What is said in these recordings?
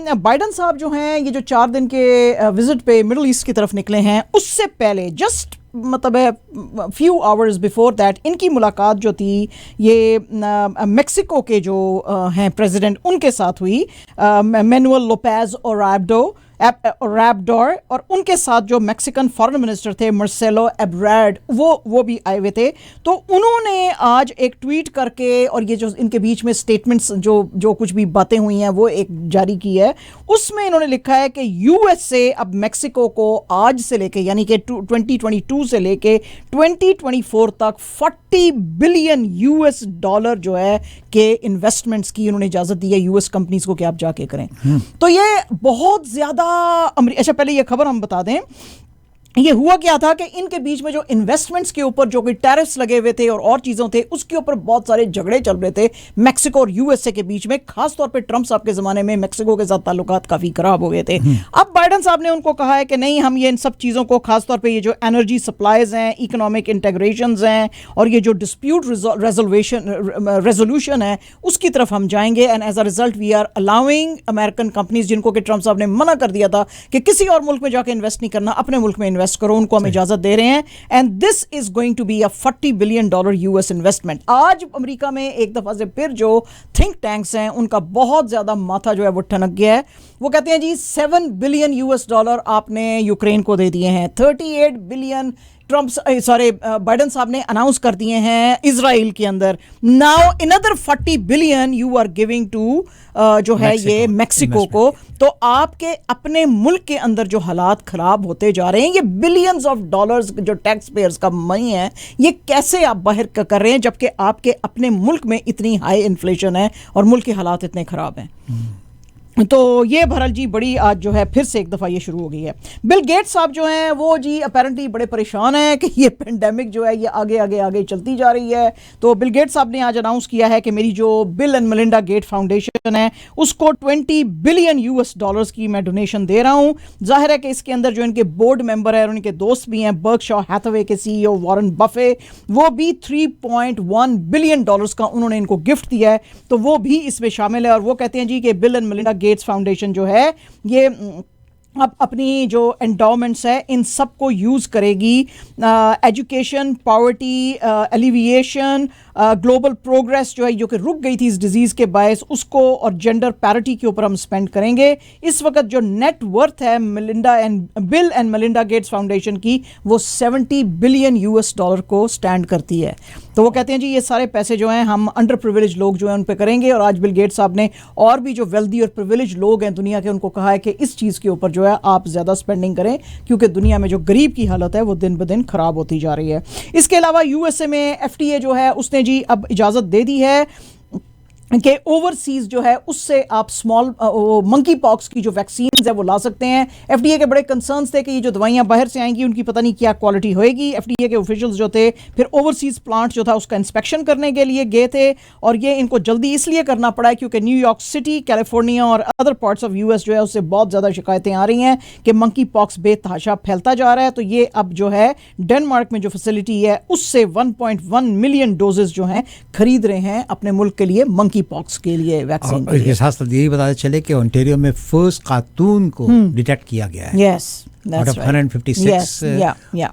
Biden साहब जो हैं ये जो 4 दिन के विजिट पे मिडिल ईस्ट की तरफ निकले हैं, उससे पहले जस्ट मतलब है फ्यू आवर्स बिफोर दैट इनकी मुलाकात जो थी ये मेक्सिको के जो हैं प्रेसिडेंट उनके साथ हुई, मैनुअल लोपेज ओब्राडोर, और उनके साथ जो मैक्सिकन फॉरेन मिनिस्टर थे मार्सेलो एब्राड वो भी आए हुए थे। तो उन्होंने आज एक ट्वीट करके और ये जो इनके बीच में स्टेटमेंट्स जो कुछ भी बातें हुई हैं वो एक जारी की है। उसमें इन्होंने लिखा है कि यूएसए अब मैक्सिको को आज से लेके यानी कि 2022 से लेके 2024 तक $40 बिलियन जो है के इन्वेस्टमेंट्स की उन्होंने इजाजत दी है यूएस कंपनीज को कि आप जाके करें। तो ये बहुत ज्यादा अच्छा, पहले ये खबर हम बता दें, ये हुआ क्या था कि इनके बीच में जो इन्वेस्टमेंट्स के ऊपर जो कोई टैरिफ्स लगे हुए थे और चीज़ों थे उसके ऊपर बहुत सारे झगड़े चल रहे थे मैक्सिको और यूएसए के बीच में। खास तौर पे ट्रंप साहब के ज़माने में मैक्सिको के साथ ताल्लुकात काफ़ी खराब हो गए थे। अब बाइडन साहब ने उनको कहा है कि नहीं, हम ये इन सब चीज़ों को, खास तौर पर ये जो एनर्जी सप्लाईज हैं, इकोनॉमिक इंटेग्रेशंस हैं और ये जो डिस्प्यूट रेजोल्यूशन है उसकी तरफ हम जाएंगे। And as a result we are allowing American companies, जिनको कि ट्रंप साहब ने मना कर दिया था कि किसी और मुल्क में जाकर इन्वेस्ट नहीं करना, अपने मुल्क में करो, उनको हम इजाजत दे रहे हैं। And this is going to be a $40 billion US investment. आज अमेरिका में एक दफा से फिर जो थिंक टैंक्स हैं उनका बहुत ज्यादा माथा जो है वो ठनक गया है। वो कहते हैं जी $7 बिलियन आपने यूक्रेन को दे दिए हैं, 38 बिलियन बाइडन साहब ने अनाउंस कर दिए हैं इजराइल के अंदर। Now another 40 billion you are giving to जो है ये मैक्सिको को। तो आपके अपने मुल्क के अंदर जो हालात खराब होते जा रहे हैं, ये बिलियंस ऑफ डॉलर्स जो टैक्स पेयर्स का मनी है, ये कैसे आप बाहर कर रहे हैं जबकि आपके अपने मुल्क में इतनी हाई इन्फ्लेशन है और मुल्क के हालात इतने खराब हैं। तो ये भरल जी बड़ी आज जो है फिर से एक दफ़ा ये शुरू हो गई है। बिल गेट्स साहब जो हैं वो जी अपेरेंटली बड़े परेशान हैं कि ये पेंडेमिक जो है ये आगे आगे आगे चलती जा रही है। तो बिल गेट्स साहब ने आज अनाउंस किया है कि मेरी जो Bill and Melinda Gates foundation है उसको $20 बिलियन की मैं डोनेशन दे रहा हूँ। जाहिर है कि इसके अंदर जो इनके बोर्ड मेंबर है और उनके दोस्त भी हैं, बर्कशायर हैथवे के CEO वॉरेन बफे, वो भी $3.1 बिलियन का उन्होंने इनको गिफ्ट दिया है, तो वो भी इसमें शामिल है। और वो कहते हैं जी कि bill and Melinda Gates foundation जो है ये अब अपनी जो एंडाउमेंट्स है इन सब को यूज़ करेगी education, poverty alleviation, global progress जो है जो कि रुक गई थी इस डिजीज़ के बायस, उसको और जेंडर पैरिटी के ऊपर हम स्पेंड करेंगे। इस वक्त जो नेट वर्थ है bill and Melinda Gates foundation की वो $70 बिलियन को स्टैंड करती है। तो वो कहते हैं जी ये सारे पैसे जो हैं हम अंडर प्रिविलेज लोग जो हैं उन पे करेंगे। और आज बिल गेट्स साहब ने और भी जो वेल्दी और प्रिविलेज लोग हैं दुनिया के उनको कहा है कि इस चीज़ के ऊपर जो है आप ज़्यादा स्पेंडिंग करें, क्योंकि दुनिया में जो गरीब की हालत है वो दिन ब दिन खराब होती जा रही है। इसके अलावा यूएसए में FDA जो है उसने जी अब इजाज़त दे दी है कि ओवरसीज जो है उससे आप स्मॉल मंकी पॉक्स की जो वैक्सीन है वो ला सकते हैं। FDA के बड़े कंसर्न्स थे कि ये जो दवाइयां बाहर से आएंगी उनकी पता नहीं क्या क्वालिटी होएगी। FDA के ऑफिशियल्स जो थे फिर ओवरसीज प्लांट जो था उसका इंस्पेक्शन करने के लिए गए थे और ये इनको जल्दी इसलिए करना पड़ा है क्योंकि न्यूयॉर्क सिटी, कैलिफोर्निया और अदर पार्ट्स ऑफ US जो है उससे बहुत ज़्यादा शिकायतें आ रही हैं कि मंकी पॉक्स बेतहाशा फैलता जा रहा है। तो ये अब जो है डेनमार्क में जो फैसिलिटी है उससे 1.1 मिलियन डोजेस जो हैं खरीद रहे हैं अपने मुल्क के लिए मंकी पॉक्स के लिए वैक्सीन। और इसके साथ साथ यही बताते चले कि ओंटारियो में फर्स्ट खातून को डिटेक्ट किया गया है। यस, out of 156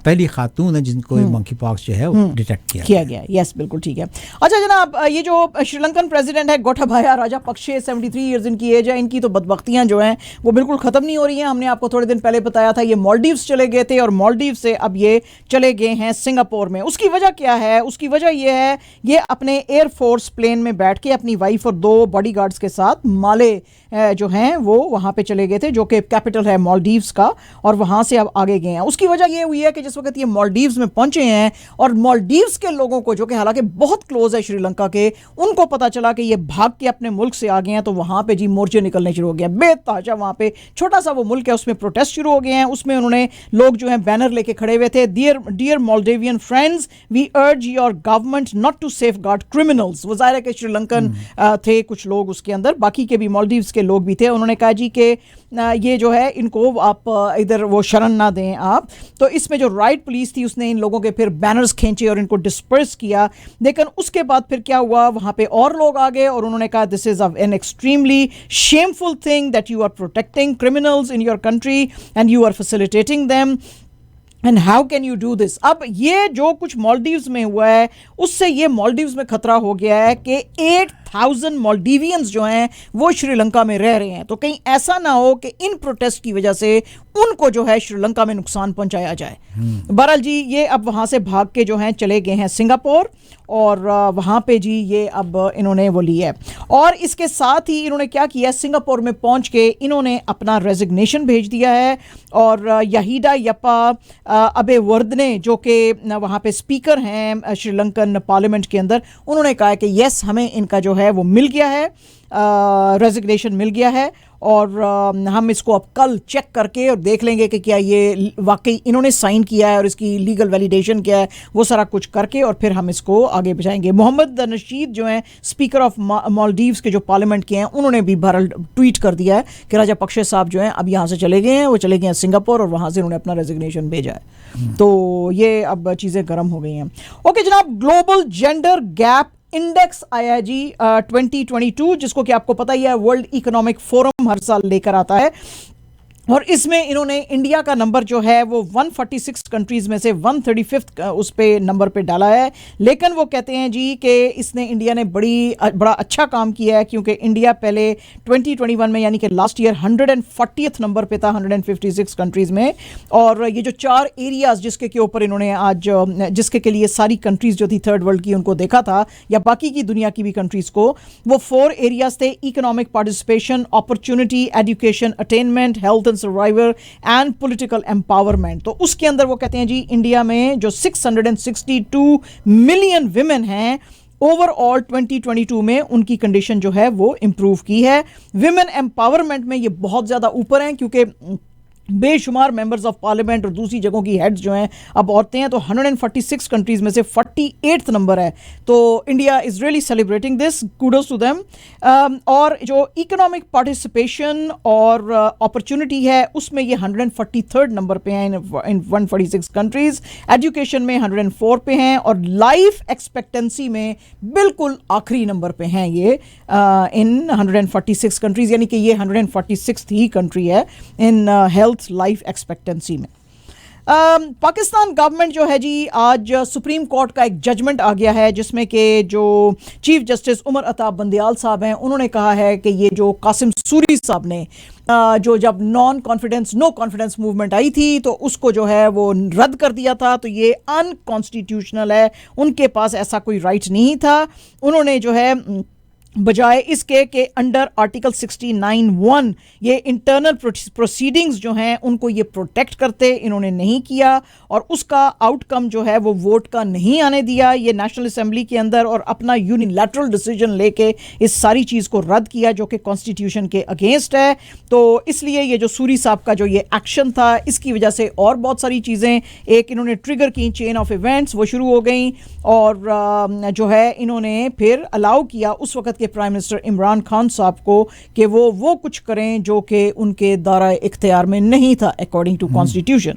पहली खातून है जिनको मंकी पॉक्स जो है वो डिटेक्ट किया गया। यस, बिल्कुल ठीक है। अच्छा जनाब, ये जो श्रीलंकन प्रेसिडेंट है गोटाबाया राजापक्षे, 73 इयर्स इनकी एज है, इनकी तो बदबख्तियां जो हैं वो बिल्कुल ख़त्म नहीं हो रही हैं। हमने आपको थोड़े दिन पहले बताया था ये मालदीव्स चले गए थे और मालदीव से अब ये चले गए हैं सिंगापुर में। उसकी वजह क्या है? उसकी वजह ये है ये अपने एयरफोर्स प्लेन में बैठ के अपनी वाइफ और 2 बॉडीगार्ड्स के साथ माले जो हैं वो वहाँ पे चले गए थे जो कि कैपिटल है मालदीव्स का, और वहाँ से अब आगे गए हैं। उसकी वजह ये हुई है कि जिस वक्त ये मालदीव्स में पहुंचे हैं और मालदीव्स के लोगों को जो कि हालांकि बहुत क्लोज है श्रीलंका के, उनको पता चला कि ये भाग के अपने मुल्क से आ गए हैं, तो वहाँ पे जी मोर्चे निकलने शुरू हो गए। बेतहाशा वहाँ पे छोटा सा वो मुल्क है उसमें प्रोटेस्ट शुरू हो गए हैं। उसमें उन्होंने लोग जो हैं बैनर लेके खड़े हुए थे, dear Maldivian friends, we urge your government not to safeguard criminals. वो जाहिर है कि श्रीलंकन थे कुछ लोग उसके अंदर, बाकी के भी मालदीव्स के लोग भी थे। उन्होंने कहा जी कि ये जो है इनको आप इधर वो शरण ना दें आप। तो इसमें जो राइट पुलिस थी उसने इन लोगों के फिर बैनर्स खींचे और इनको डिस्पर्स किया, लेकिन उसके बाद फिर क्या हुआ, वहाँ पे और लोग आ गए और उन्होंने कहा this is an extremely shameful thing that you are protecting criminals in your country and you are facilitating them and how can you do this. अब ये जो कुछ मालदीव्स में हुआ है उससे ये मालदीव्स में खतरा हो गया है कि 8,000 मालदीवियंस जो हैं वो श्रीलंका में रह रहे हैं। तो कहीं ऐसा ना हो कि इन प्रोटेस्ट की वजह से उनको जो है श्रीलंका में नुकसान पहुंचाया जाए। बहरहाल जी ये अब वहाँ से भाग के जो हैं चले गए हैं सिंगापुर और वहाँ पे जी ये अब इन्होंने वो ली है। और इसके साथ ही इन्होंने क्या किया, सिंगापुर में पहुँच के इन्होंने अपना रेजिग्नेशन भेज दिया है। और यहीदा यप्पा अबेवर्दने जो कि वहाँ पे स्पीकर हैं श्रीलंकन पार्लियामेंट के अंदर, उन्होंने कहा कि यस हमें इनका जो है वो मिल गया है, रेजिग्नेशन मिल गया है और हम इसको अब कल चेक करके और देख लेंगे कि क्या ये वाकई इन्होंने साइन किया है और इसकी लीगल वैलिडेशन क्या है, वो सारा कुछ करके और फिर हम इसको आगे बढ़ाएंगे। मोहम्मद नशीद जो हैं स्पीकर ऑफ मालदीव्स के जो पार्लियामेंट के हैं, उन्होंने भी बहरहाल ट्वीट कर दिया है कि राजा पक्षे साहब जो हैं अब यहाँ से चले गए हैं, वो चले गए हैं सिंगापुर और वहाँ से उन्होंने अपना रेजिग्नेशन भेजा है। तो ये अब चीज़ें गर्म हो गई हैं। ओके जनाब, ग्लोबल जेंडर गैप इंडेक्स आया है जी 2022, जिसको कि आपको पता ही है वर्ल्ड इकोनॉमिक फोरम हर साल लेकर आता है। और इसमें इन्होंने इंडिया का नंबर जो है वो 146 कंट्रीज़ में से 135 उस पे नंबर पे डाला है। लेकिन वो कहते हैं जी कि इसने इंडिया ने बड़ा अच्छा काम किया है, क्योंकि इंडिया पहले 2021 में यानी कि लास्ट ईयर 140th नंबर पे था 156 कंट्रीज़ में। और ये जो 4 एरियाज़ जिसके के ऊपर इन्होंने आज जिसके के लिए सारी कंट्रीज़ जो थी थर्ड वर्ल्ड की उनको देखा था या बाकी की दुनिया की भी कंट्रीज़ को, वो 4 एरियाज़ थे: economic participation, opportunity, education attainment, health and survivor and political empowerment. तो उसके अंदर वो कहते हैं जी इंडिया में जो 662 मिलियन विमेन हैं ओवरऑल 2022 में उनकी कंडीशन जो है वो इंप्रूव की है। विमेन एम्पावरमेंट में ये बहुत ज़्यादा ऊपर हैं, क्योंकि बेशुमार मेंबर्स ऑफ पार्लियामेंट और दूसरी जगहों की हेड्स जो हैं अब औरतें हैं। तो 146 कंट्रीज़ में से 48th नंबर है। तो India is really celebrating this, kudos to them. और जो इकोनॉमिक पार्टिसिपेशन और अपॉर्चुनिटी है उसमें ये 143rd नंबर पे हैं इन 146 कंट्रीज़। एजुकेशन में 104 पे हैं और लाइफ एक्सपेक्टेंसी में बिल्कुल आखिरी नंबर पे हैं ये इन 146 कंट्रीज़, यानी कि ये 146th ही कंट्री है इन हेल्थ लाइफ एक्सपेक्टेंसी में। पाकिस्तान गवर्नमेंट जो है जी आज सुप्रीम कोर्ट का एक जजमेंट आ गया है, जिसमें कि जो चीफ जस्टिस उमर अता बंदियाल साहब हैं उन्होंने कहा है कि ये जो कासिम सूरी साहब ने जो जब नो कॉन्फिडेंस मूवमेंट आई थी तो उसको जो है वो रद्द कर दिया था, तो ये अनकॉन्स्टिट्यूशनल है, उनके पास ऐसा कोई राइट नहीं था। उन्होंने जो है बजाय इसके कि अंडर आर्टिकल 69(1) ये इंटरनल प्रोसीडिंग्स जो हैं उनको ये प्रोटेक्ट करते, इन्होंने नहीं किया और उसका आउटकम जो है वो वोट का नहीं आने दिया ये नेशनल असेंबली के अंदर, और अपना यूनिलैटरल डिसीजन लेके इस सारी चीज़ को रद्द किया जो कि कॉन्स्टिट्यूशन के अगेंस्ट है। तो इसलिए ये जो सूरी साहब का जो ये एक्शन था इसकी वजह से और बहुत सारी चीज़ें एक इन्होंने ट्रिगर की, चेन ऑफ इवेंट्स वो शुरू हो गई और जो है इन्होंने फिर अलाउ किया उस वक्त के प्राइम मिनिस्टर इमरान खान साहब को कि वो कुछ करें जो कि उनके दायरा इख्तियार में नहीं था अकॉर्डिंग टू कॉन्स्टिट्यूशन।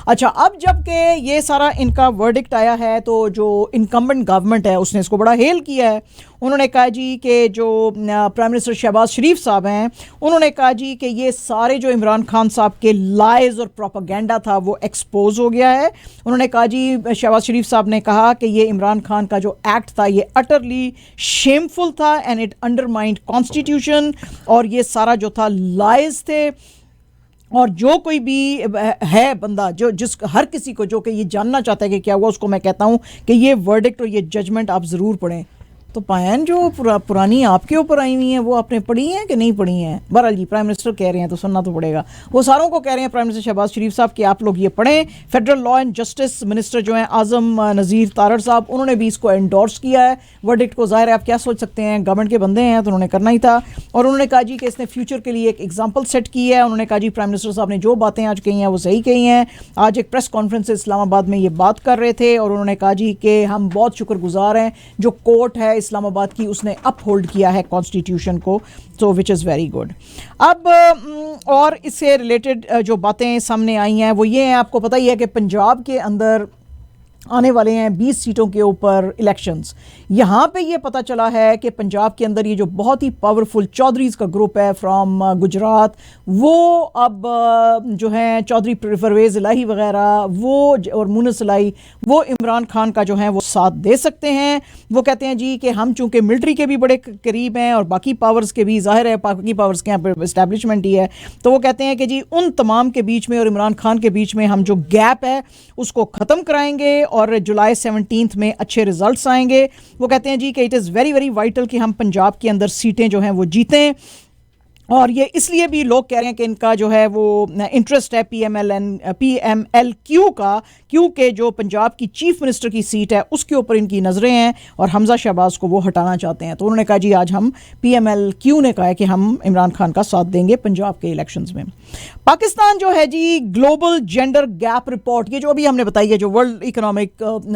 अच्छा, अब जबकि ये सारा इनका वर्डिक्ट आया है तो जो इनकम्बेंट गवर्नमेंट है उसने इसको बड़ा हेल किया है। उन्होंने कहा जी कि जो प्राइम मिनिस्टर शहबाज शरीफ साहब हैं उन्होंने कहा जी कि ये सारे जो इमरान खान साहब के लाइज और प्रोपेगेंडा था वो एक्सपोज हो गया है। उन्होंने कहा जी, शहबाज शरीफ साहब ने कहा कि ये इमरान खान का जो एक्ट था ये अटरली शेमफुल था एंड इट अंडरमाइंड कॉन्स्टिट्यूशन, और ये सारा जो था लाइज थे। और जो कोई भी है बंदा जिस हर किसी को जो कि ये जानना चाहता है कि क्या हुआ, उसको मैं कहता हूँ कि ये वर्डिक्ट और ये जजमेंट आप ज़रूर पढ़ें। तो पायन जो पुरानी आपके ऊपर आई हुई हैं वो आपने पढ़ी हैं कि नहीं पढ़ी हैं? बहरहाल जी प्राइम मिनिस्टर कह रहे हैं तो सुनना तो पड़ेगा। वो सारों को कह रहे हैं प्राइम मिनिस्टर शहबाज शरीफ साहब कि आप लोग ये पढ़ें। Federal law and justice minister जो हैं आज़म नज़ीर तारड़ साहब, उन्होंने भी इसको एंडोर्स किया है वर्डिक्ट को। ज़ाहिर है आप क्या सोच सकते हैं, गवर्नमेंट के बंदे हैं तो उन्होंने करना ही था। और उन्होंने कहा जी कि इसने फ्यूचर के लिए एक एग्जाम्पल सेट की है। उन्होंने कहा जी प्राइम मिनिस्टर साहब ने जो बातें आज कही हैं वो सही कही हैं। आज एक प्रेस कॉन्फ्रेंस इस्लामाबाद में ये बात कर रहे थे और उन्होंने कहा जी कि हम बहुत शुक्रगुजार हैं जो कोर्ट है इस्लामाबाद की उसने अपहोल्ड किया है कॉन्स्टिट्यूशन को, तो विच इज़ वेरी गुड। अब और इससे रिलेटेड जो बातें सामने आई हैं वो ये हैं, आपको पता ही है कि पंजाब के अंदर आने वाले हैं 20 सीटों के ऊपर इलेक्शंस। यहाँ पे ये पता चला है कि पंजाब के अंदर ये जो बहुत ही पावरफुल चौधरीज़ का ग्रुप है फ्रॉम गुजरात, वो अब जो है चौधरी परवेज़ इलाही वगैरह वो और मुनस इलाही वो इमरान खान का जो है वो साथ दे सकते हैं। वो कहते हैं जी कि हम चूँकि मिलिट्री के भी बड़े करीब हैं और बाकी पावर्स के भी, ज़ाहिर है बाकी पावर्स के यहाँ पर इस्टेब्लिशमेंट ही है, तो वो कहते हैं कि जी उन तमाम के बीच में और इमरान खान के बीच में हम जो गैप है उसको ख़त्म कराएंगे और जुलाई 17 में अच्छे रिजल्ट्स आएंगे। वो कहते हैं जी कि it is very very vital कि हम पंजाब के अंदर सीटें जो हैं वो जीतें, और ये इसलिए भी लोग कह रहे हैं कि इनका जो है वो इंटरेस्ट है PMLQ का, क्योंकि जो पंजाब की चीफ मिनिस्टर की सीट है उसके ऊपर इनकी नज़रें हैं और हमजा शहबाज को वो हटाना चाहते हैं। तो उन्होंने कहा जी आज हम PMLQ ने कहा है कि हम इमरान खान का साथ देंगे पंजाब के इलेक्शंस में। पाकिस्तान जो है जी ग्लोबल जेंडर गैप रिपोर्ट, ये जो अभी हमने बताई है जो वर्ल्ड इकोनॉमिक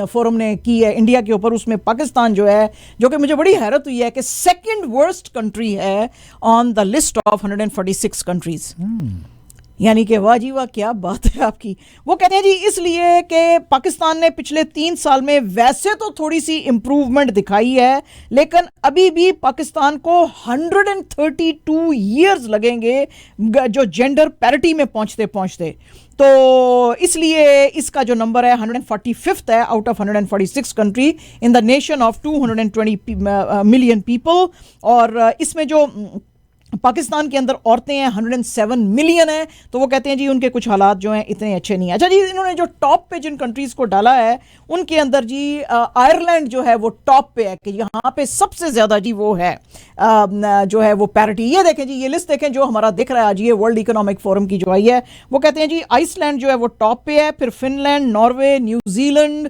फोरम ने की है इंडिया के ऊपर, उसमें पाकिस्तान जो है, जो कि मुझे बड़ी हैरत हुई है कि सेकेंड वर्स्ट कंट्री है on the list of 146 countries. यानी कि वाह जी वाह, क्या बात है आपकी। वो कहते हैं जी इसलिए कि पाकिस्तान ने पिछले 3 साल में वैसे तो थोड़ी सी इंप्रूवमेंट दिखाई है, लेकिन अभी भी पाकिस्तान को 132 ईयर्स लगेंगे जो जेंडर पैरिटी में पहुंचते पहुंचते। तो इसलिए इसका जो नंबर है 145th है out of 146 country in the nation of 220 million people. और इसमें जो पाकिस्तान के अंदर औरतें हैं 107 मिलियन है, तो वो कहते हैं जी उनके कुछ हालात जो हैं इतने अच्छे नहीं हैं। अच्छा जी, इन्होंने जो टॉप पे जिन कंट्रीज को डाला है उनके अंदर जी आयरलैंड जो है वो टॉप पे है कि यहाँ पे सबसे ज़्यादा जी वो है जो है वो पैरिटी। ये देखें जी, ये लिस्ट देखें जो हमारा दिख रहा है आज, ये वर्ल्ड इकोनॉमिक फोरम की जो आई है। वो कहते हैं जी आइसलैंड जो है वो टॉप पे है, फिर Finland, Norway, New Zealand,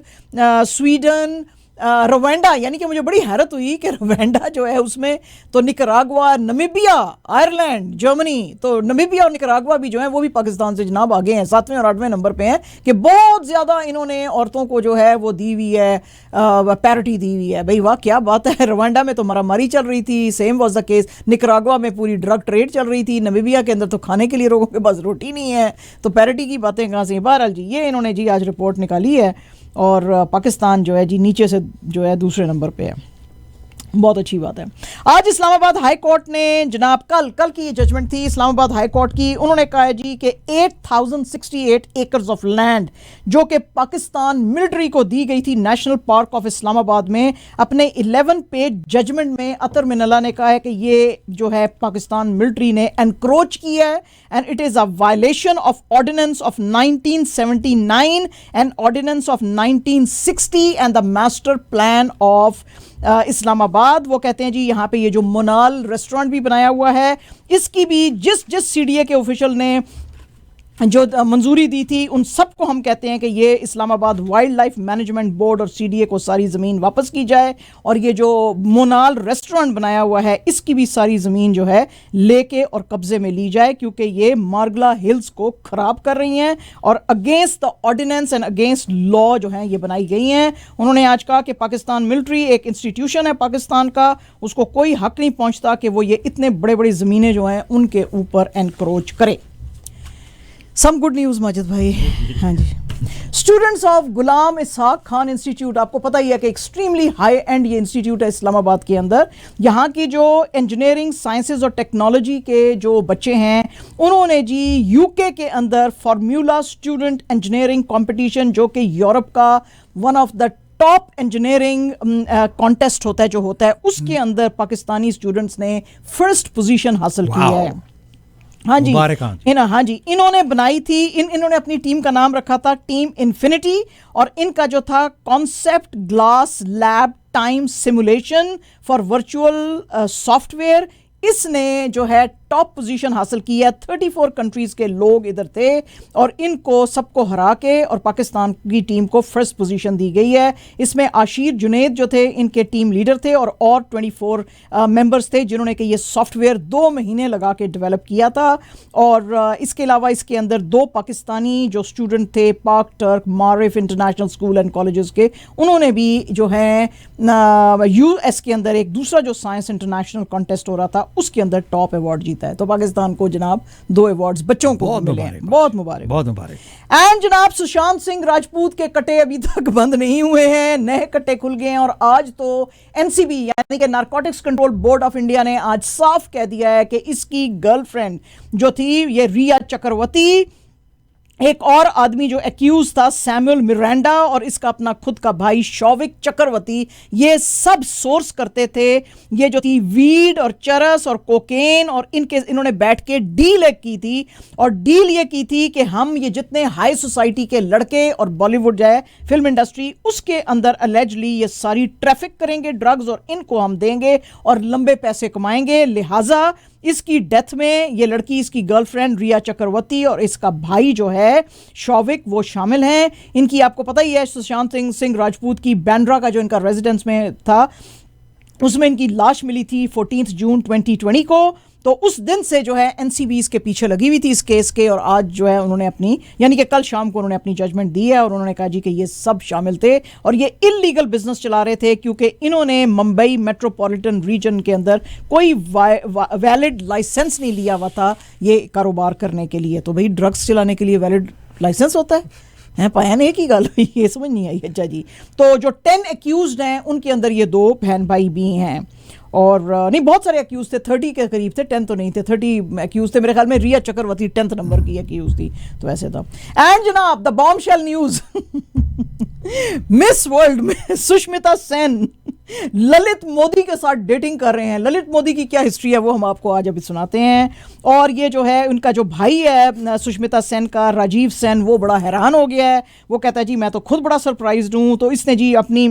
Sweden, Rwanda, यानी कि मुझे बड़ी हैरत हुई कि रवांडा जो है उसमें तो निकरागुआ, नमीबिया, आयरलैंड, जर्मनी, तो नमीबिया और निकरागुआ भी जो है वो भी पाकिस्तान से जनाब आगे हैं, 7वें और 8वें नंबर पे हैं कि बहुत ज़्यादा इन्होंने औरतों को जो है वो दी हुई है, पैरिटी दी हुई है। भाई वाह क्या बात है। रवांडा में तो मारामारी चल रही थी, same was the case. Nicaragua में पूरी ड्रग ट्रेड चल रही थी, नमीबिया के अंदर तो खाने के लिए लोगों के पास रोटी नहीं है, तो पैरिटी की बातें कहाँ से। बहरहाल जी ये इन्होंने जी आज रिपोर्ट निकाली है और पाकिस्तान जो है जी नीचे से जो है दूसरे नंबर पे है। बहुत अच्छी बात है। आज इस्लामाबाद हाई कोर्ट ने जनाब कल की ये जजमेंट थी इस्लामाबाद हाई कोर्ट की। उन्होंने कहा है जी कि 8068 एकर्स ऑफ लैंड जो कि पाकिस्तान मिलिट्री को दी गई थी नेशनल पार्क ऑफ इस्लामाबाद में, अपने 11 पेज जजमेंट में अतर मिनल्ला ने कहा है कि ये जो है पाकिस्तान मिलिट्री ने एनक्रोच किया है and it is a violation of ordinance of 1979 and ordinance of 1960 and the master plan of Islamabad. वो कहते हैं जी यहाँ पे ये जो मोनाल रेस्टोरेंट भी बनाया हुआ है इसकी भी जिस CDA के ऑफिशियल ने जो मंजूरी दी थी उन सबको हम कहते हैं कि ये Islamabad wild life management board और CDA को सारी ज़मीन वापस की जाए और ये जो मोनाल रेस्टोरेंट बनाया हुआ है इसकी भी सारी ज़मीन जो है लेके और कब्ज़े में ली जाए, क्योंकि ये मार्गला हिल्स को ख़राब कर रही हैं और against the ordinance and against law जो है ये बनाई गई हैं। उन्होंने आज कहा कि पाकिस्तान मिलिट्री एक इंस्टीट्यूशन है पाकिस्तान का, उसको कोई हक नहीं पहुँचता कि वो ये इतने बड़े बड़ी ज़मीनें जो हैं उनके ऊपर एनक्रोच करे। सम गुड न्यूज़ माजिद भाई। हाँ जी, students of Ghulam Ishaq Khan institute, आपको पता ही है कि एक्सट्रीमली हाई एंड ये इंस्टीट्यूट है इस्लामाबाद के अंदर। यहाँ की जो इंजीनियरिंग साइंसेज और टेक्नोलॉजी के जो बच्चे हैं उन्होंने जी UK के अंदर फार्मूला स्टूडेंट इंजीनियरिंग कंपटीशन जो कि यूरोप का one of the top engineering contest होता है जो होता है उसके अंदर पाकिस्तानी स्टूडेंट्स ने फर्स्ट पोजीशन हासिल की है। हाँ जी, हाँ जी, इन्होंने बनाई थी, इन्होंने अपनी टीम का नाम रखा था टीम इन्फिनिटी और इनका जो था concept glass lab time simulation for virtual software, इसने जो है टॉप पोजीशन हासिल की है। 34 कंट्रीज के लोग इधर थे और इनको सबको हरा के और पाकिस्तान की टीम को फर्स्ट पोजीशन दी गई है। इसमें आशीर जुनैद जो थे इनके टीम लीडर थे और 24 मेंबर्स थे जिन्होंने कि ये सॉफ्टवेयर 2 महीने लगा के डेवलप किया था। और इसके अलावा इसके अंदर 2 पाकिस्तानी जो स्टूडेंट थे Pak Turk Maarif international school and colleges के, उन्होंने भी जो है यूएस के अंदर एक दूसरा जो साइंस इंटरनेशनल कॉन्टेस्ट हो रहा था उसके अंदर टॉप अवार्ड जीता है। तो पाकिस्तान को जनाब 2 अवार्ड्स बच्चों को मिले हैं, बहुत मुबारक, बहुत मुबारक। एंड जनाब सुशांत सिंह राजपूत के कटे अभी तक बंद नहीं हुए हैं, नए कटे खुल गए हैं और आज तो एनसीबी यानी कि narcotics control board of India ने आज साफ कह दिया है कि इसकी गर्लफ्रेंड जो थी ये रिया चक्रवर्ती, एक और आदमी जो एक्यूज था सैमुअल मिरांडा और इसका अपना खुद का भाई शौविक चक्रवर्ती, ये सब सोर्स करते थे ये जो थी वीड और चरस और कोकेन, और इन्होंने बैठ के डील एक की थी और डील ये की थी कि हम ये जितने हाई सोसाइटी के लड़के और बॉलीवुड जाए फिल्म इंडस्ट्री उसके अंदर अलेजली ये सारी ट्रैफिक करेंगे ड्रग्स और इनको हम देंगे और लंबे पैसे कमाएंगे। लिहाजा इसकी डेथ में ये लड़की, इसकी गर्लफ्रेंड रिया चक्रवर्ती और इसका भाई जो है शौविक वो शामिल हैं। इनकी आपको पता ही है सुशांत सिंह राजपूत की बैंड्रा का जो इनका रेजिडेंस में था उसमें इनकी लाश मिली थी 14 जून 2020 को। तो उस दिन से जो है एनसीबी इसके पीछे लगी हुई थी इस केस के और आज जो है उन्होंने अपनी यानी कि कल शाम को उन्होंने अपनी जजमेंट दी है और उन्होंने कहा जी कि ये सब शामिल थे और ये इल्लीगल बिजनेस चला रहे थे क्योंकि इन्होंने मुंबई मेट्रोपॉलिटन रीजन के अंदर कोई वैलिड लाइसेंस नहीं लिया हुआ था ये कारोबार करने के लिए। तो भाई ड्रग्स चलाने के लिए वैलिड लाइसेंस होता है पाया नहीं की गल ये समझ नहीं आई। अच्छा जी, तो जो 10 एक्यूज्ड हैं उनके अंदर ये 2 बहन भाई भी हैं और नहीं बहुत सारे एक्यूज थे, 30 के करीब थे, 10 तो नहीं थे, 30 एक्यूज थे मेरे ख्याल में। रिया चक्रवर्ती 10th नंबर की एक्यूज थी तो ऐसे था। एंड जनाब the bombshell news miss world में सुष्मिता सेन ललित मोदी के साथ डेटिंग कर रहे हैं। ललित मोदी की क्या हिस्ट्री है वो हम आपको आज अभी सुनाते हैं। और ये जो है उनका जो भाई है सुष्मिता सेन का, राजीव सेन, वो बड़ा हैरान हो गया है। वो कहता है जी मैं तो खुद बड़ा सरप्राइज्ड हूं। तो इसने जी अपनी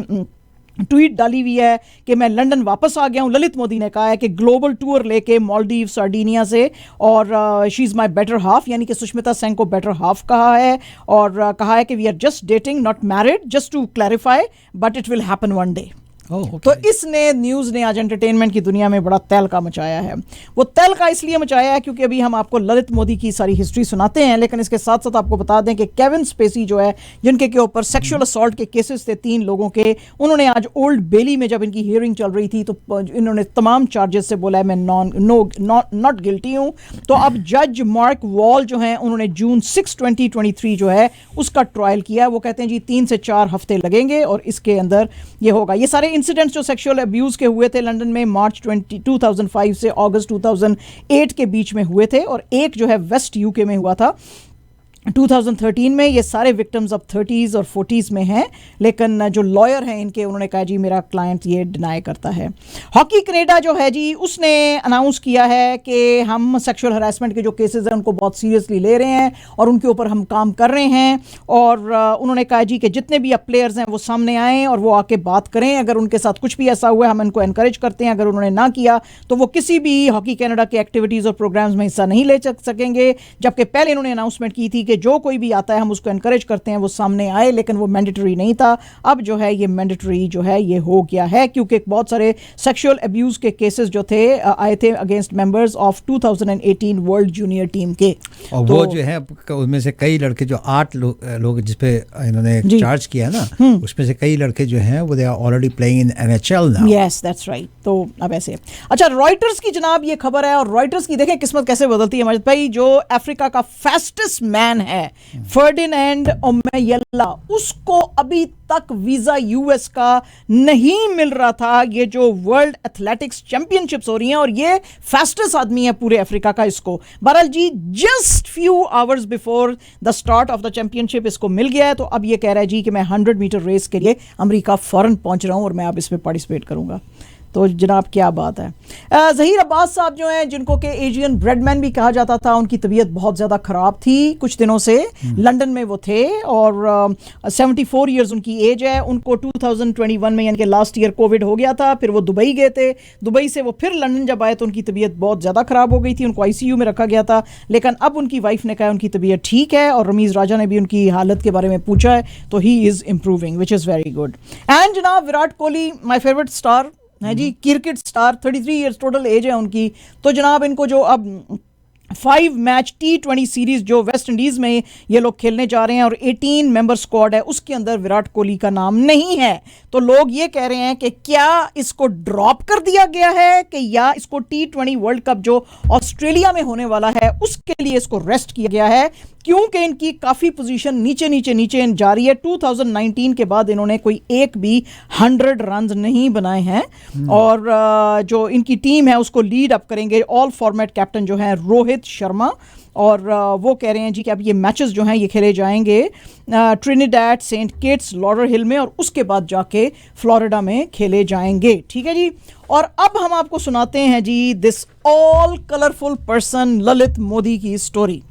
ट्वीट डाली हुई है कि मैं लंदन वापस आ गया हूं। ललित मोदी ने कहा है कि ग्लोबल टूर लेके मालदीव सार्डिनिया से और she is my better half यानी कि सुष्मिता सेन को बेटर हाफ कहा है और कहा है कि we are just dating not married just to clarify but it will happen one day. तो इसने न्यूज़ ने आज एंटरटेनमेंट की दुनिया में बड़ा तहलका मचाया है। वो तहलका इसलिए मचाया है क्योंकि अभी हम आपको ललित मोदी की सारी हिस्ट्री सुनाते हैं, लेकिन इसके साथ साथ आपको बता दें कि केविन स्पेसी जो है जिनके के ऊपर सेक्सुअल असॉल्ट के केसेस थे 3 लोगों के, उन्होंने आज ओल्ड बेली में जब इनकी हियरिंग चल रही थी तो इन्होंने तमाम चार्जेस से बोला है मैं नॉट गिल्टी हूँ। तो अब जज मार्क वॉल जो है उन्होंने जून 6, 2023 जो है उसका ट्रायल किया। वो कहते हैं जी 3 से 4 हफ्ते लगेंगे और इसके अंदर ये होगा। ये सारे इंसिडेंट्स जो सेक्सुअल अब्यूज के हुए थे लंदन में मार्च 2005 से अगस्त 2008 के बीच में हुए थे और एक जो है वेस्ट यूके में हुआ था 2013 में। ये सारे विक्टिम्स अब 30s और 40s में हैं, लेकिन जो लॉयर हैं इनके उन्होंने कहा जी मेरा क्लाइंट ये डिनाई करता है। हॉकी कनाडा जो है जी उसने अनाउंस किया है कि हम सेक्सुअल हरासमेंट के जो केसेस हैं उनको बहुत सीरियसली ले रहे हैं और उनके ऊपर हम काम कर रहे हैं। और उन्होंने कहा जी कि जितने भी अब प्लेयर्स हैं वो सामने आएँ और वो आके बात करें। अगर उनके साथ कुछ भी ऐसा हुआ है हम इनको एनकरेज करते हैं, अगर उन्होंने ना किया तो वो किसी भी हॉकी कनाडा के एक्टिविटीज़ और प्रोग्राम्स में हिस्सा नहीं ले सकेंगे। जबकि पहले इन्होंने अनाउंसमेंट की थी कि जो कोई भी आता है हम उसको एनकरेज करते हैं वो सामने आए, लेकिन वो मैंडेटरी नहीं था। अब जो है ये मैंडेटरी जो है ये हो गया है क्योंकि बहुत सारे सेक्सुअल अब्यूज के केसेस जो थे आए थे against members of 2018 world junior team के। और तो वो जो है उनमें से कई लड़के जो 8 लोग जिसपे इन्होंने चार्ज किया ना उसमें से कई लड़के जो हैं वो they are already playing in NHL now. Yes that's right. तो अब ऐसे अच्छा रॉयटर्स की जनाब ये खबर है और रॉयटर्स की देखें किस्मत कैसे बदलती है मजिद भाई। जो अफ्रीका का फास्टेस्ट मैन है फर्डिनेंड ओमेयला, उसको अभी तक वीजा यूएस का नहीं मिल रहा था। ये जो वर्ल्ड एथलेटिक्स चैंपियनशिप्स हो रही हैं और ये फास्टेस्ट आदमी है पूरे अफ्रीका का। इसको बहरहाल जी just few hours before the start of the championship इसको मिल गया है। तो अब ये कह रहा है जी कि मैं 100 मीटर रेस के लिए अमेरिका फौरन पहुंच रहा हूं और मैं अब इसमें पार्टिसिपेट करूंगा। तो जनाब क्या बात है। ज़हीर अब्बास साहब जो हैं, जिनको कि एशियन ब्रेडमैन भी कहा जाता था, उनकी तबीयत बहुत ज़्यादा ख़राब थी कुछ दिनों से। लंदन में वो थे और 74 ईयर्स उनकी एज है। उनको 2021 में यानी कि लास्ट ईयर कोविड हो गया था। फिर वो दुबई गए थे, दुबई से वो फिर लंदन जब आए तो उनकी तबीयत बहुत ज़्यादा ख़राब हो गई थी, उनको ICU में रखा गया था। लेकिन अब उनकी वाइफ ने कहा उनकी तबीयत ठीक है, और रमीज़ राजा ने भी उनकी हालत के बारे में पूछा है, तो he is improving, which is very good. And जनाब Virat Kohli, my favourite star है जी, cricket star, 33 years total age है उनकी। तो जनाब इनको जो अब 5 मैच T20 सीरीज जो वेस्ट इंडीज़ में ये लोग खेलने जा रहे हैं और 18 मेंबर स्क्वाड है, उसके अंदर विराट कोहली का नाम नहीं है। तो लोग ये कह रहे हैं कि क्या इसको ड्रॉप कर दिया गया है कि या इसको T20 वर्ल्ड कप जो ऑस्ट्रेलिया में होने वाला है उसके लिए इसको रेस्ट किया गया है, क्योंकि इनकी काफ़ी पोजीशन नीचे जा रही है। 2019 के बाद इन्होंने कोई एक भी 100 रन नहीं बनाए हैं। और जो इनकी टीम है उसको लीड अप करेंगे ऑल फॉर्मेट कैप्टन जो है रोहित शर्मा। और वो कह रहे हैं जी कि अब ये मैचेस जो हैं ये खेले जाएंगे ट्रिनिडैड, सेंट किट्स, लॉडर हिल में, और उसके बाद जाके फ्लोरिडा में खेले जाएंगे। ठीक है जी। और अब हम आपको सुनाते हैं जी this all colourful person Lalit Modi की स्टोरी।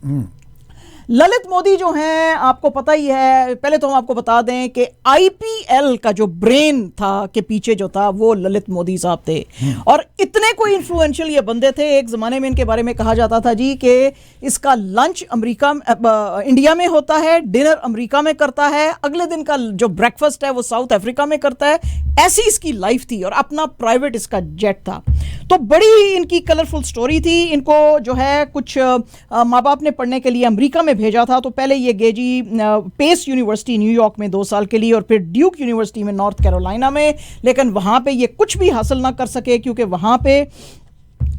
ललित मोदी जो हैं आपको पता ही है, पहले तो हम आपको बता दें कि IPL का जो ब्रेन था के पीछे जो था वो ललित मोदी साहब थे। और इतने कोई इन्फ्लुएंशियल ये बंदे थे, एक ज़माने में इनके बारे में कहा जाता था जी कि इसका लंच इंडिया में होता है, डिनर अमेरिका में करता है, अगले दिन का जो ब्रेकफास्ट है वो साउथ अफ्रीका में करता है। ऐसी इसकी लाइफ थी और अपना प्राइवेट इसका जेट था। तो बड़ी इनकी कलरफुल स्टोरी थी। इनको जो है कुछ माँ बाप ने पढ़ने के लिए अमेरिका में भेजा था। तो पहले ये गए जी पेस यूनिवर्सिटी न्यूयॉर्क में 2 साल के लिए, और फिर ड्यूक यूनिवर्सिटी में नॉर्थ कैरोलिना में। लेकिन वहाँ पे ये कुछ भी हासिल ना कर सके, क्योंकि वहाँ पे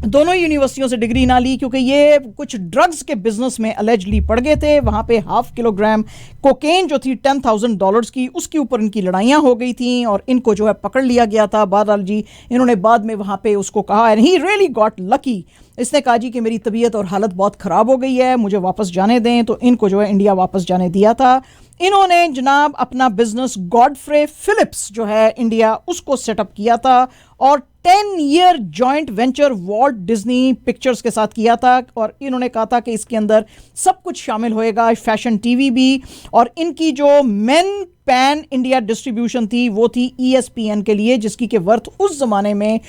दोनों यूनिवर्सिटियों से डिग्री ना ली, क्योंकि ये कुछ ड्रग्स के बिजनेस में अलेजली पड़ गए थे। वहाँ पे 1/2 किलोग्राम कोकेन जो थी $10,000 की, उसके ऊपर इनकी लड़ाइयाँ हो गई थी और इनको जो है पकड़ लिया गया था। बहरहाल जी इन्होंने बाद में वहाँ पे उसको कहा, and he really got lucky. इसने कहा जी कि मेरी तबीयत और हालत बहुत ख़राब हो गई है, मुझे वापस जाने दें। तो इनको जो है इंडिया वापस जाने दिया था। इन्होंने जनाब अपना बिजनेस गॉडफ्रे फिलिप्स जो है इंडिया, उसको सेटअप किया था और 10 year joint venture Walt Disney pictures के साथ किया था। और इन्होंने कहा था कि इसके अंदर सब कुछ शामिल होएगा, फैशन टीवी भी। और इनकी जो मेन पैन इंडिया डिस्ट्रीब्यूशन थी वो थी ESPN के लिए, जिसकी के वर्थ उस जमाने में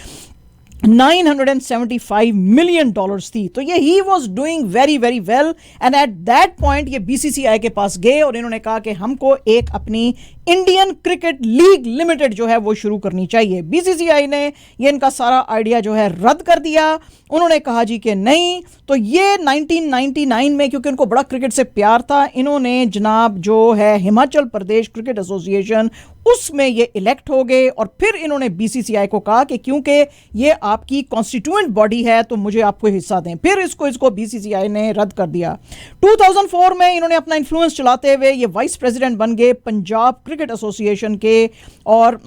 $975 million थी। तो ये he was doing very very well. And at that point ये BCCI के पास गए और इन्होंने कहा कि हमको एक अपनी इंडियन क्रिकेट लीग लिमिटेड जो है वो शुरू करनी चाहिए। BCCI ने ये इनका सारा आइडिया जो है रद्द कर दिया। उन्होंने कहा जी कि नहीं। तो ये 1999 में, क्योंकि उनको बड़ा क्रिकेट से प्यार था, इन्होंने जनाब जो है हिमाचल प्रदेश क्रिकेट एसोसिएशन उसमें ये इलेक्ट हो गए। और फिर इन्होंने BCCI को कहा कि क्योंकि ये आपकी कॉन्स्टिट्यूएंट बॉडी है तो मुझे आपको हिस्सा दें। फिर इसको BCCI ने रद्द कर दिया। 2004 में इन्होंने अपना इन्फ्लुएंस चलाते हुए ये वाइस प्रेसिडेंट बन गए पंजाब क्रिकेट एसोसिएशन के। और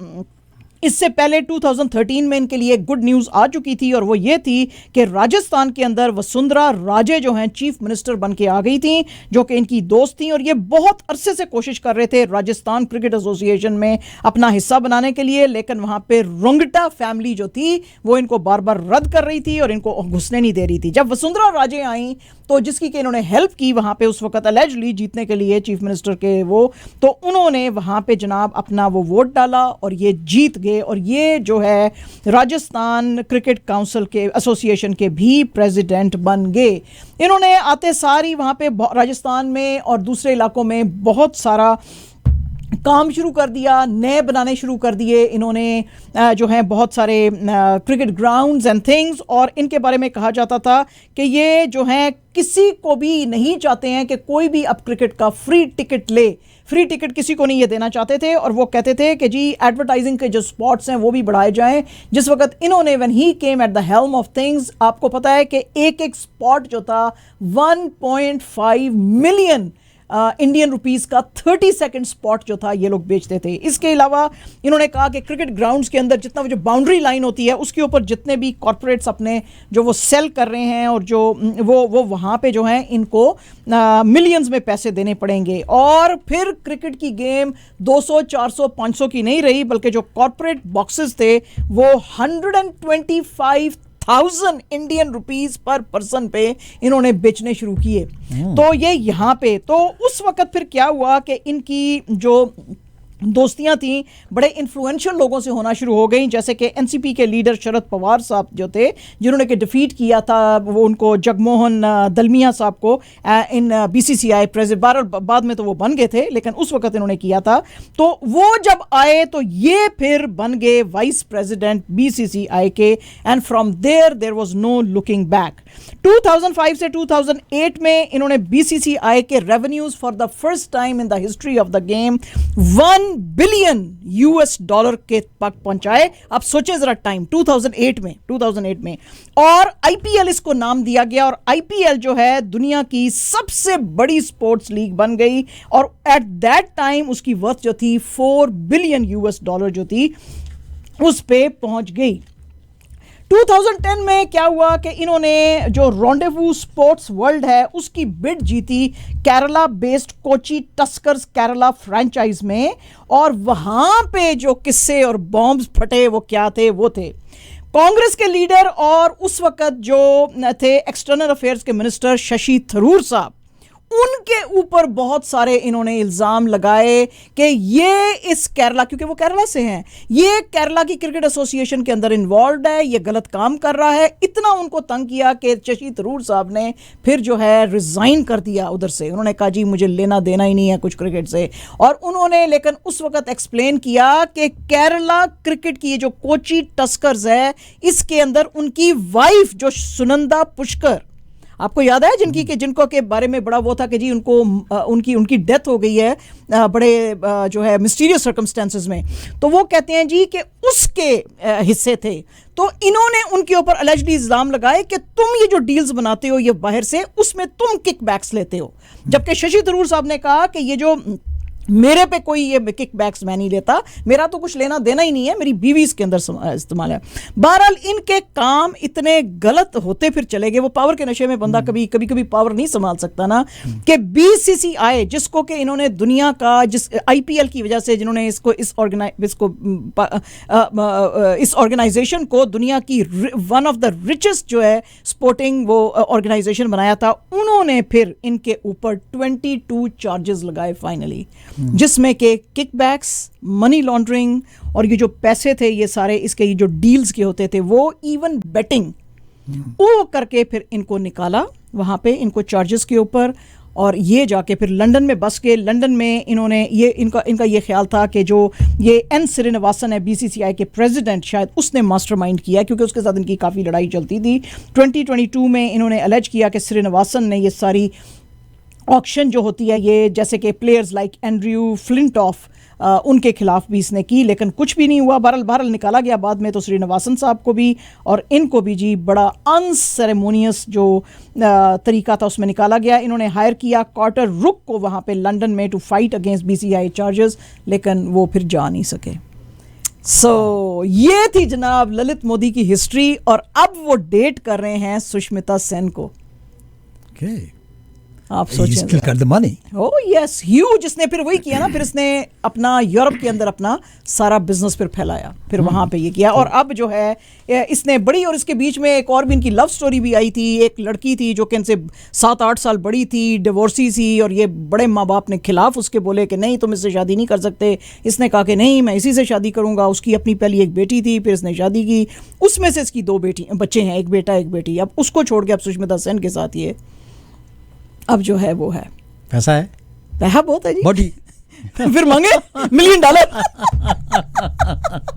इससे पहले 2013 में इनके लिए गुड न्यूज़ आ चुकी थी, और वो ये थी कि राजस्थान के अंदर वसुंधरा राजे जो हैं चीफ मिनिस्टर बन के आ गई थी, जो कि इनकी दोस्त थी। और ये बहुत अरसे से कोशिश कर रहे थे राजस्थान क्रिकेट एसोसिएशन में अपना हिस्सा बनाने के लिए, लेकिन वहाँ पे रुंगटा फैमिली जो थी वो इनको बार बार रद्द कर रही थी और इनको घुसने नहीं दे रही थी। जब वसुंधरा राजे आई तो जिसकी कि इन्होंने हेल्प की वहाँ पे उस वक्त अलेजली जीतने के लिए चीफ मिनिस्टर के वो, तो उन्होंने वहाँ पे जनाब अपना वो वोट डाला और ये जीत गए। और ये जो है राजस्थान क्रिकेट काउंसिल के एसोसिएशन के भी प्रेसिडेंट बन गए। इन्होंने आते सारी वहाँ पे राजस्थान में और दूसरे इलाकों में बहुत सारा काम शुरू कर दिया, नए बनाने शुरू कर दिए इन्होंने, जो हैं बहुत सारे क्रिकेट ग्राउंड्स एंड थिंग्स। और इनके बारे में कहा जाता था कि ये जो हैं किसी को भी नहीं चाहते हैं कि कोई भी अब क्रिकेट का फ्री टिकट ले। फ्री टिकट किसी को नहीं ये देना चाहते थे। और वो कहते थे कि जी एडवर्टाइजिंग के जो स्पॉट्स हैं वो भी बढ़ाए जाएं। जिस वक्त इन्होंने when he came at the helm of things, आपको पता है कि एक एक स्पॉट जो था 1.5 मिलियन इंडियन रुपीस का 30 सेकंड स्पॉट जो था ये लोग बेचते थे। इसके अलावा इन्होंने कहा कि क्रिकेट ग्राउंड्स के अंदर जितना जो बाउंड्री लाइन होती है उसके ऊपर जितने भी कॉर्पोरेट्स अपने जो वो सेल कर रहे हैं और जो वो वहाँ पे जो है इनको मिलियंस में पैसे देने पड़ेंगे। और फिर क्रिकेट की गेम 200, 400, 500 की नहीं रही, बल्कि जो कॉर्पोरेट बॉक्सेस थे वो 125,000 इंडियन रुपीस पर पर्सन पे इन्होंने बेचने शुरू किए। तो ये यहाँ पे तो उस वक्त फिर क्या हुआ कि इनकी जो दोस्तियां थी बड़े इन्फ्लुएंशियल लोगों से होना शुरू हो गई, जैसे कि एनसीपी के लीडर शरद पवार साहब जो थे, जिन्होंने कि डिफीट किया था वो उनको जगमोहन दलमिया साहब को इन बीसीसीआई प्रेसिडेंट। बाद में तो वो बन गए थे, लेकिन उस वक्त इन्होंने किया था। तो वो जब आए तो ये फिर बन गए वाइस प्रेसिडेंट बीसीसीआई के, and from there was no looking back. 2005 से 2008 में इन्होंने बीसीसीआई के revenues for the first time in the history of the game $1 billion के तक पहुंचाए। अब सोचें जरा टाइम, 2008 में और आईपीएल इसको नाम दिया गया, और आईपीएल जो है दुनिया की सबसे बड़ी स्पोर्ट्स लीग बन गई, और एट दैट टाइम उसकी वर्थ जो थी $4 बिलियन जो थी उस पे पहुंच गई। 2010 में क्या हुआ कि इन्होंने जो रॉन्डेवू स्पोर्ट्स वर्ल्ड है उसकी बिड जीती Kerala based Kochi Tuskers Kerala franchise में, और वहां पे जो किस्से और बॉम्ब्स फटे वो क्या थे, वो थे कांग्रेस के लीडर और उस वक्त जो थे एक्सटर्नल अफेयर्स के मिनिस्टर शशि थरूर साहब, उनके ऊपर बहुत सारे इन्होंने इल्ज़ाम लगाए कि ये इस केरला, क्योंकि वो केरला से हैं, ये केरला की क्रिकेट एसोसिएशन के अंदर इन्वॉल्व है, ये गलत काम कर रहा है। इतना उनको तंग किया कि शशि थरूर साहब ने फिर जो है रिज़ाइन कर दिया उधर से। उन्होंने कहा जी मुझे लेना देना ही नहीं है कुछ क्रिकेट से। और उन्होंने लेकिन उस वक्त एक्सप्लेन किया कि केरला क्रिकेट की ये जो कोची टस्कर्स है इसके अंदर उनकी वाइफ जो सुनंदा पुष्कर, आपको याद है जिनको के बारे में बड़ा वो था कि जी उनको उनकी डेथ हो गई है बड़े जो है मिस्टीरियस सर्कमस्टेंसेस में, तो वो कहते हैं जी कि उसके हिस्से थे। तो इन्होंने उनके ऊपर अलैजली इल्जाम लगाए कि तुम ये जो डील्स बनाते हो ये बाहर से, उसमें तुम किकबैक्स लेते हो, जबकि शशि थरूर साहब ने कहा कि ये जो मेरे पे कोई ये किकबैक्स मैं नहीं लेता, मेरा तो कुछ लेना देना ही नहीं है, मेरी बीवी इसके अंदर इस्तेमाल है। बहरहाल इनके काम इतने गलत होते फिर चले गए, वो पावर के नशे में बंदा कभी पावर नहीं संभाल सकता ना, कि बीसीसीआई जिसको कि इन्होंने दुनिया का जिस आईपीएल की वजह से जिन्होंने इस ऑर्गेनाइजेशन को दुनिया की वन ऑफ द रिचेस्ट जो है स्पोर्टिंग वो ऑर्गेनाइजेशन बनाया था, उन्होंने फिर इनके ऊपर 22 चार्जेस लगाए फाइनली, जिसमें के किकबैक्स, मनी लॉन्ड्रिंग और ये जो पैसे थे ये सारे इसके ये जो डील्स के होते थे, वो इवन बेटिंग वो करके फिर इनको निकाला वहाँ पे इनको चार्जेस के ऊपर, और ये जाके फिर लंदन में बस के। लंदन में इन्होंने ये इनका ये ख्याल था कि जो ये एन श्रीनिवासन है बीसीसीआई के प्रेसिडेंट, शायद उसने मास्टरमाइंड किया, क्योंकि उसके साथ इनकी काफ़ी लड़ाई चलती थी। 2022 में इन्होंने अलेज किया कि श्रीनिवासन ने ये सारी ऑक्शन जो होती है ये जैसे कि प्लेयर्स लाइक एंड्रयू फ्लिंटॉफ उनके खिलाफ भी इसने की, लेकिन कुछ भी नहीं हुआ। बहरहाल निकाला गया बाद में तो श्रीनिवासन साहब को भी और इनको भी जी बड़ा अनसेरेमोनियस जो तरीका था उसमें निकाला गया। इन्होंने हायर किया कार्टर रुक को वहाँ पे लंदन में to fight against BCCI charges, लेकिन वो फिर जा नहीं सके। ये थी जनाब ललित मोदी की हिस्ट्री, और अब वो डेट कर रहे हैं सुष्मिता सेन को। आप सोचें ओह यस ह्यूज, जिसने फिर वही किया ना, फिर इसने अपना यूरोप के अंदर अपना सारा बिजनेस फिर फैलाया, फिर वहाँ पे ये किया, और अब जो है इसने बड़ी, और इसके बीच में एक और भी इनकी लव स्टोरी भी आई थी। एक लड़की थी जो कि इनसे 7-8 साल बड़ी थी, डिवोर्सी थी, और ये बड़े माँ बाप ने खिलाफ उसके बोले कि नहीं तुम इससे शादी नहीं कर सकते। इसने कहा कि नहीं मैं इसी से शादी करूँगा। उसकी अपनी पहली एक बेटी थी, फिर इसने शादी की, उसमें से इसकी 2 बच्चे हैं, एक बेटा एक बेटी। अब उसको छोड़ के अब सुष्मिता सेन के साथ ये अब जो है वो है, पैसा बहुत है जी, फिर मांगे $1 मिलियन